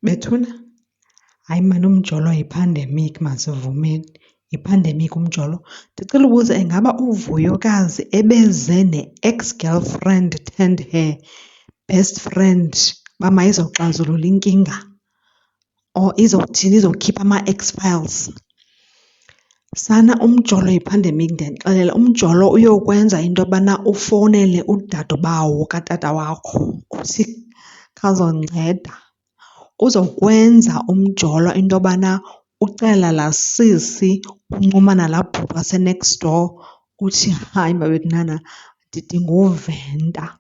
Bethuna, hayi mani umjolo yiphandemikhi masivumeni. Yiphandemikhi umjolo. Ndicela ubuza, ingaba uVuyokazi ebeze ne-ex-girlfriend turned her best friend uba mayizoxazulula inkinga or izothini, izokhipha ama-X-files? Sana umjolo yiphandemikhi ndiyanixelela. Umjolo uyokwenza into yobana ufowunele udadobawo katata wakho uthi khawuzonceda. Uzokwenza umjolo into yobana ucela laa sisi uncuma nalaa bhuti wase-next door uthi, hayi babethanana ndidinga uventa.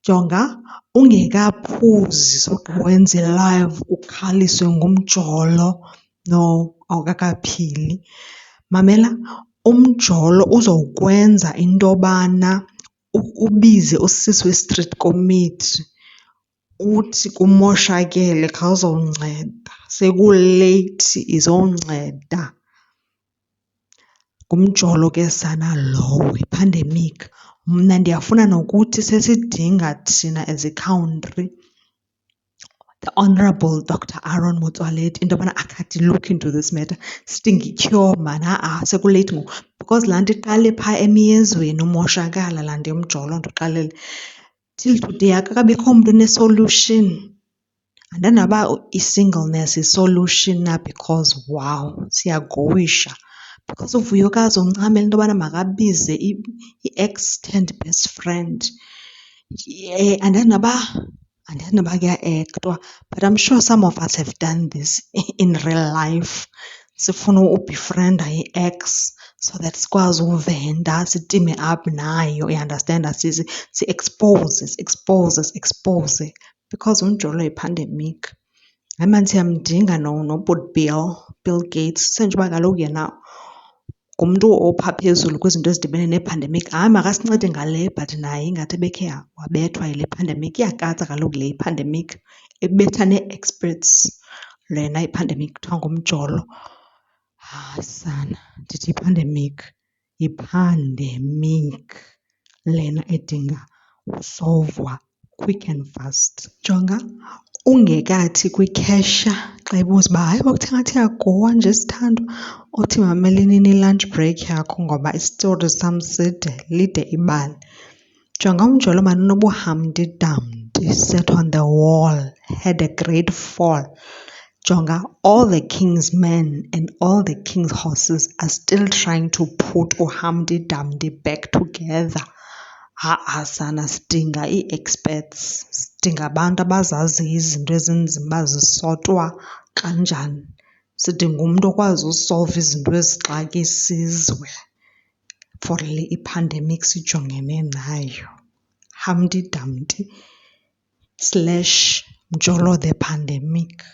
Jonga, ungekaphuzi sogqiba wenza i-live ukhaliswe ngumjolo. No, awukakaphili. Mamela, umjolo uzokwenza into yobana ubize usisi we-street committee uthi kumoshakele khawuzonceda, sekuleyithi izonceda. Ngumjolo ke sana lowo, yiphandemikhi. Mna ndiyafuna nokuthi sesidinga thina as a country the Honourable Dr. Aaron Motsoaledi into yobana akhe look into this matter. Sidinga i-cure man, sekuleyithi ngoku because laa nto iqale phaa emiyezweni umoshakala laa nto yomjolo ndixelele. Till today akukabikho mntu une-solution. Andazi noba i-singleness yi-solution na, because wow siyagowisha. Because uVuyokazi uncamela into yobana makabize i-ex-turned best friend. Andazi noba kuyaektwa, but I'm sure some of us have done this in real life. Sifuna ubefrienda i-ex so that sikwazi uvenda, sitime up nayo, uyandastenда, si-expose because umjolo yiphandemikhi. Hayi mani siyamdinga nobhuti Bill Gates, senjengoba kaloku yena ngumntu ophaa phezulu kwizinto ezidibene neephandemikhi. Hayi makasincede ngale, but naye ingathi ebekhe wabethwa yile phandemikhi. Iyakatsa kaloku le iphandemikhi, ebetha nee-experts lena iphandemikhi kuthiwa ngumjolo. Hayi sana, ndithi yiphandemikhi. Yiphandemikhi lena edinga usovwa quick and fast. Jonga, ungekathi kwikhesha xa ibuza uba hayi kwakuthe ngathi iyagowa nje sithandwa, uthi mamela inini i-lunch break yakho ngoba isitori sam lide ibali. Jonga, umjolo mani unobuhamdi damdi set on the wall, had a great fall. Jonga, all the king's men and all the king's horses are still trying to put uHumpty Dumpty back together. Sana sidinga ii-experts, sidinga abantu abazaziyo izinto ezinzima uba zisotwa kanjani. Sidinga umntu okwazi usolva izinto ezixaka isizwe for le iphandemikhi sijongene nayo. Humpty Dumpty / Mjolo the pandemic.